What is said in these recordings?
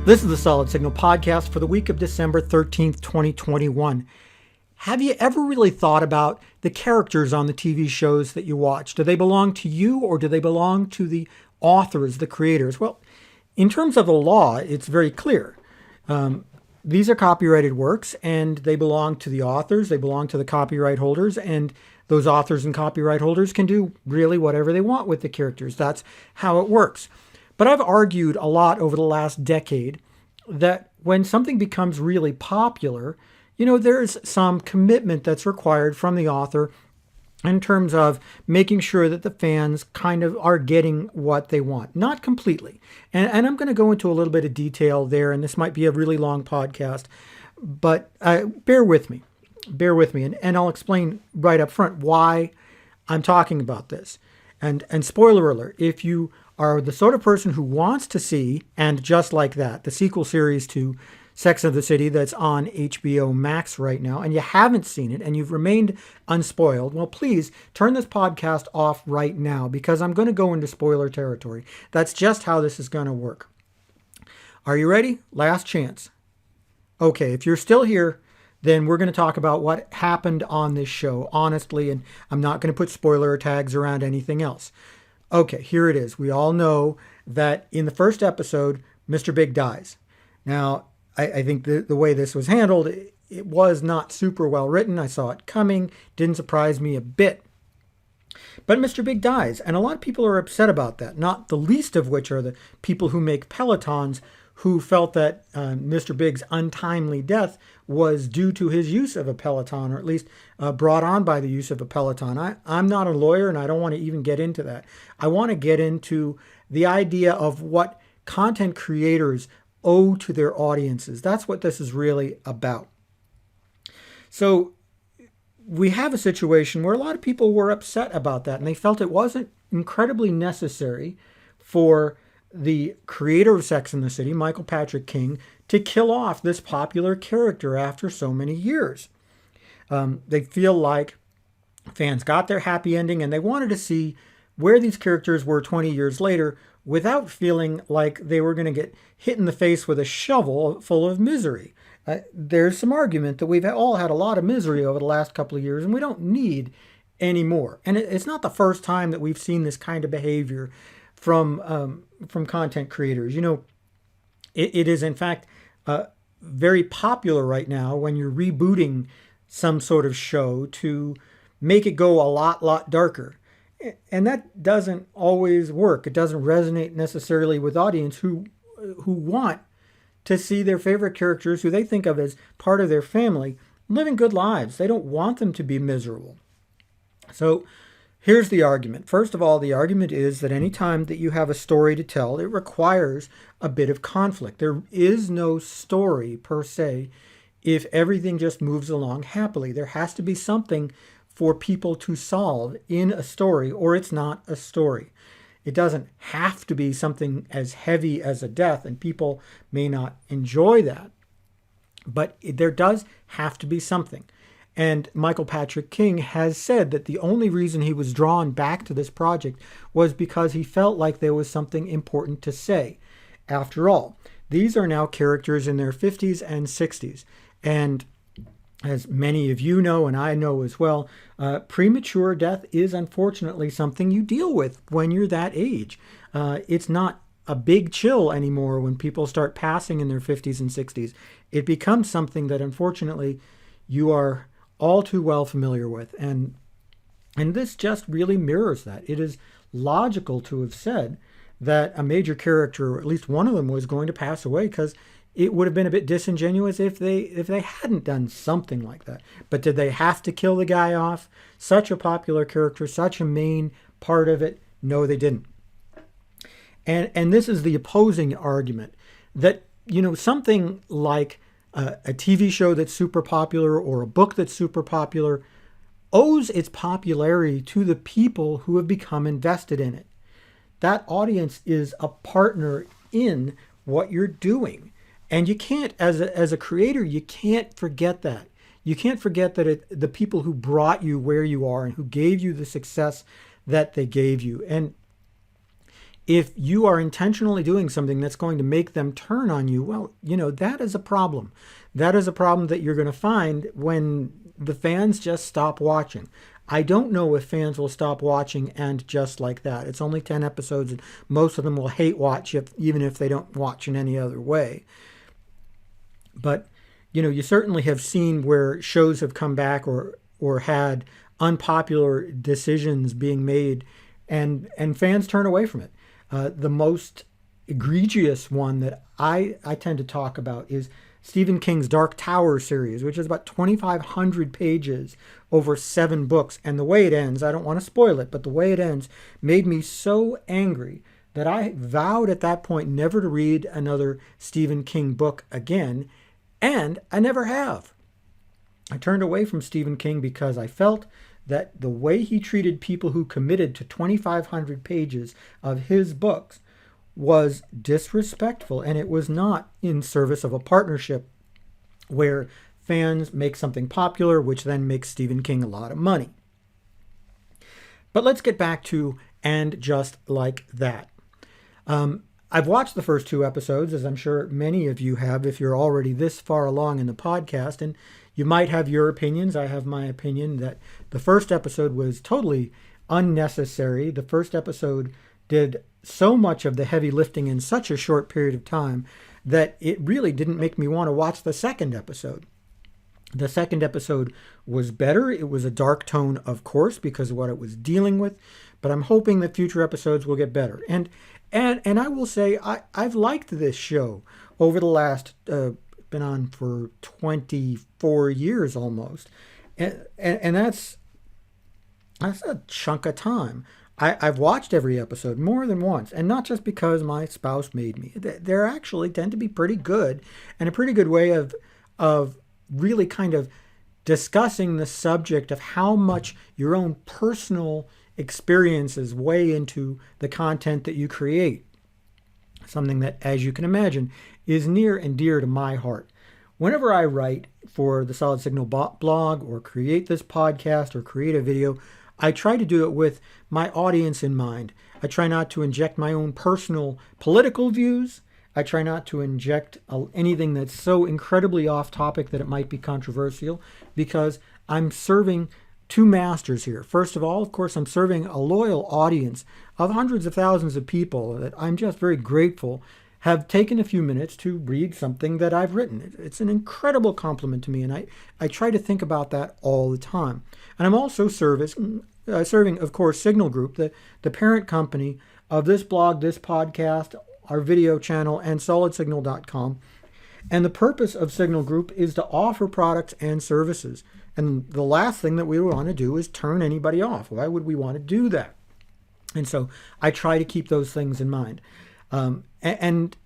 This is the Solid Signal podcast for the week of December 13th, 2021. Have you ever really thought about the characters on the TV shows that you watch? Do they belong to you or do they belong to the authors, the creators? Well, in terms of the law, it's very clear. These are copyrighted works and they belong to the authors, they belong to the copyright holders, and those authors and copyright holders can do really whatever they want with the characters. That's how it works. But I've argued a lot over the last decade that when something becomes really popular, there's some commitment that's required from the author in terms of making sure that the fans kind of are getting what they want. Not completely. And I'm going to go into a little bit of detail there, and this might be a really long podcast, but bear with me. Bear with me, and I'll explain right up front why I'm talking about this. And spoiler alert, if you are the sort of person who wants to see, and just like that, the sequel series to Sex and the City that's on HBO Max right now, and you haven't seen it and you've remained unspoiled, well, please turn this podcast off right now because I'm going to go into spoiler territory. That's just how this is going to work. Are you ready? Last chance. Okay, if you're still here, then we're going to talk about what happened on this show, honestly, and I'm not going to put spoiler tags around anything else. Okay, here it is. We all know that in the first episode, Mr. Big dies. Now, I think the way this was handled, it was not super well written. I saw it coming. Didn't surprise me a bit. But Mr. Big dies, and a lot of people are upset about that, not the least of which are the people who make Pelotons who felt that Mr. Big's untimely death was due to his use of a Peloton, or at least brought on by the use of a Peloton. I'm not a lawyer, and I don't want to even get into that. I want to get into the idea of what content creators owe to their audiences. That's what this is really about. So we have a situation where a lot of people were upset about that, and they felt it wasn't incredibly necessary for the creator of Sex and the City, Michael Patrick King, to kill off this popular character after so many years. They feel like fans got their happy ending and they wanted to see where these characters were 20 years later without feeling like they were going to get hit in the face with a shovel full of misery. There's some argument that we've all had a lot of misery over the last couple of years and we don't need any more. And it's not the first time that we've seen this kind of behavior from content creators. It is in fact very popular right now when you're rebooting some sort of show to make it go a lot darker. And that doesn't always work. It doesn't resonate necessarily with audience who want to see their favorite characters, who they think of as part of their family, living good lives. They don't want them to be miserable. So here's the argument. First of all, the argument is that any time that you have a story to tell, it requires a bit of conflict. There is no story per se if everything just moves along happily. There has to be something for people to solve in a story, or it's not a story. It doesn't have to be something as heavy as a death, and people may not enjoy that. But there does have to be something. And Michael Patrick King has said that the only reason he was drawn back to this project was because he felt like there was something important to say. After all, these are now characters in their 50s and 60s. And as many of you know, and I know as well, premature death is unfortunately something you deal with when you're that age. It's not a big chill anymore when people start passing in their 50s and 60s. It becomes something that unfortunately you are all too well familiar with. And this just really mirrors that. It is logical to have said that a major character, or at least one of them, was going to pass away, because it would have been a bit disingenuous if they hadn't done something like that. But did they have to kill the guy off? Such a popular character, such a main part of it? No, they didn't. And this is the opposing argument, that something like a TV show that's super popular or a book that's super popular owes its popularity to the people who have become invested in it. That audience is a partner in what you're doing. And you can't, as a creator, you can't forget that. You can't forget that the people who brought you where you are and who gave you the success that they gave you. And If you are intentionally doing something that's going to make them turn on you, well, that is a problem. That is a problem that you're going to find when the fans just stop watching. I don't know if fans will stop watching and just like that. It's only 10 episodes, and most of them will hate watch even if they don't watch in any other way. But, you certainly have seen where shows have come back or had unpopular decisions being made, and fans turn away from it. The most egregious one that I tend to talk about is Stephen King's Dark Tower series, which is about 2,500 pages over 7 books. And the way it ends, I don't want to spoil it, but the way it ends made me so angry that I vowed at that point never to read another Stephen King book again, and I never have. I turned away from Stephen King because I felt that the way he treated people who committed to 2,500 pages of his books was disrespectful, and it was not in service of a partnership where fans make something popular, which then makes Stephen King a lot of money. But let's get back to And Just Like That. I've watched the first 2 episodes, as I'm sure many of you have if you're already this far along in the podcast, and you might have your opinions. I have my opinion that the first episode was totally unnecessary. The first episode did so much of the heavy lifting in such a short period of time that it really didn't make me want to watch the second episode. The second episode was better. It was a dark tone, of course, because of what it was dealing with, but I'm hoping that future episodes will get better. And I will say I've liked this show over the last been on for 24 years almost, and that's a chunk of time. I've watched every episode more than once, and not just because my spouse made me. They're actually tend to be pretty good, and a pretty good way of really kind of discussing the subject of how much your own personal experiences weigh into the content that you create. Something that, as you can imagine, is near and dear to my heart. Whenever I write for the Solid Signal blog or create this podcast or create a video, I try to do it with my audience in mind. I try not to inject my own personal political views. I try not to inject anything that's so incredibly off topic that it might be controversial, because I'm serving 2 masters here. First of all, of course, I'm serving a loyal audience of hundreds of thousands of people that I'm just very grateful have taken a few minutes to read something that I've written. It's an incredible compliment to me, and I try to think about that all the time. And I'm also serving, of course, Signal Group, the parent company of this blog, this podcast, our video channel, and solidsignal.com. And the purpose of Signal Group is to offer products and services. And the last thing that we want to do is turn anybody off. Why would we want to do that? And so I try to keep those things in mind. And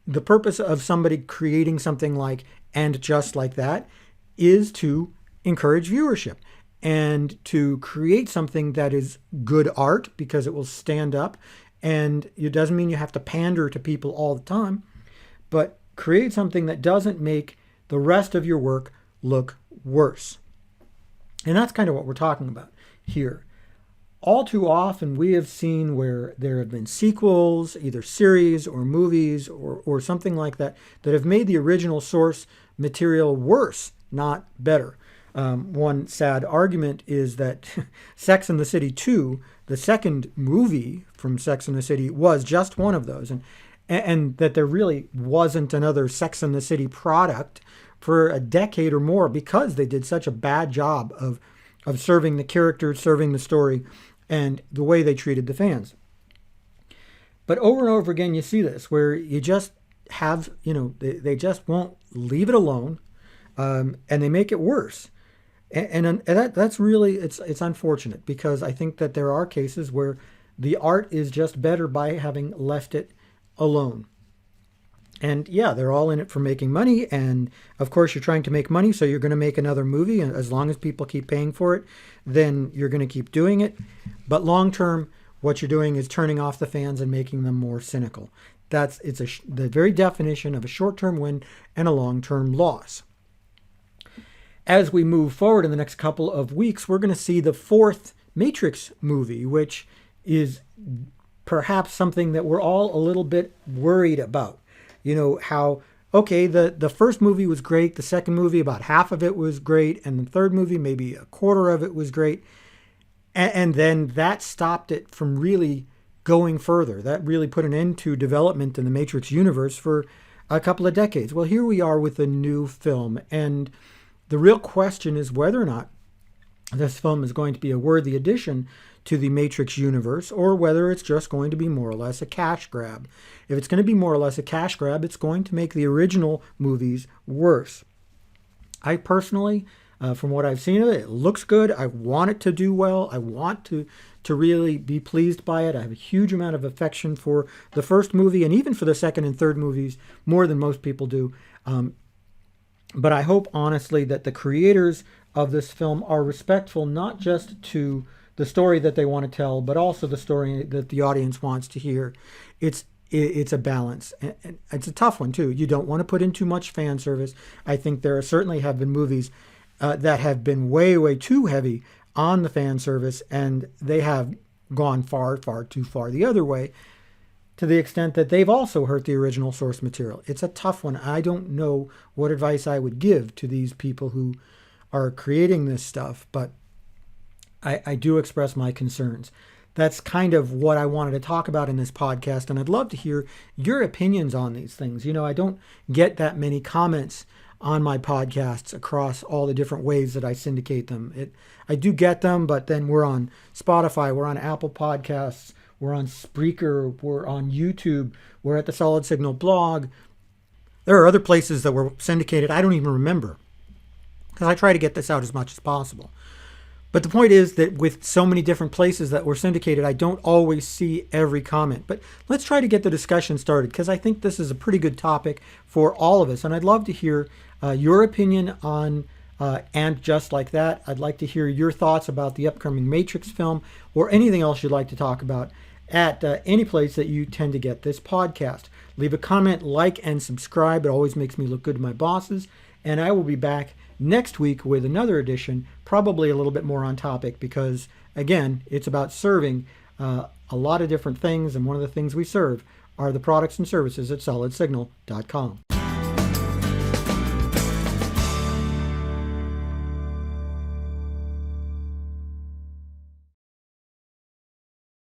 the purpose of somebody creating something like And Just Like That is to encourage viewership and to create something that is good art, because it will stand up. And it doesn't mean you have to pander to people all the time, but create something that doesn't make the rest of your work look worse. And that's kind of what we're talking about here. All too often, we have seen where there have been sequels, either series or movies or something like that, that have made the original source material worse, not better. One sad argument is that Sex and the City 2, the second movie from Sex and the City, was just one of those. And that there really wasn't another Sex and the City product for a decade or more, because they did such a bad job of serving the characters, serving the story, and the way they treated the fans. But over and over again, you see this, where you just have, they just won't leave it alone, and they make it worse. And that's really, it's unfortunate, because I think that there are cases where the art is just better by having left it alone. And yeah, they're all in it for making money. And of course, you're trying to make money, so you're going to make another movie. And as long as people keep paying for it, then you're going to keep doing it. But long term, what you're doing is turning off the fans and making them more cynical. It's the very definition of a short-term win and a long-term loss. As we move forward in the next couple of weeks, we're going to see the 4th Matrix movie, which is perhaps something that we're all a little bit worried about. You know, how, okay, the first movie was great, the second movie, about half of it was great, and the third movie, maybe a quarter of it was great. And then that stopped it from really going further. That really put an end to development in the Matrix universe for a couple of decades. Well, here we are with a new film, and the real question is whether or not this film is going to be a worthy addition to the Matrix universe, or whether it's just going to be more or less a cash grab. If it's going to be more or less a cash grab, it's going to make the original movies worse. I personally, from what I've seen of it, it looks good. I want it to do well. I want to really be pleased by it. I have a huge amount of affection for the first movie, and even for the second and third movies, more than most people do. But I hope, honestly, that the creators of this film are respectful not just to the story that they want to tell, but also the story that the audience wants to hear. It's a balance, and it's a tough one too. You don't want to put in too much fan service. I think there certainly have been movies that have been way too heavy on the fan service, and they have gone far too far the other way, to the extent that they've also hurt the original source material. It's a tough one. I don't know what advice I would give to these people who are creating this stuff, but I do express my concerns. That's kind of what I wanted to talk about in this podcast, and I'd love to hear your opinions on these things. You know, I don't get that many comments on my podcasts across all the different ways that I syndicate them. I do get them, but then we're on Spotify, we're on Apple Podcasts, we're on Spreaker, we're on YouTube, we're at the Solid Signal blog. There are other places that were syndicated I don't even remember, because I try to get this out as much as possible. But the point is that with so many different places that were syndicated, I don't always see every comment. But let's try to get the discussion started, because I think this is a pretty good topic for all of us. And I'd love to hear your opinion on And Just Like That. I'd like to hear your thoughts about the upcoming Matrix film, or anything else you'd like to talk about at any place that you tend to get this podcast. Leave a comment, like, and subscribe. It always makes me look good to my bosses. And I will be back next week with another edition, probably a little bit more on topic, because, again, it's about serving a lot of different things, and one of the things we serve are the products and services at solidsignal.com.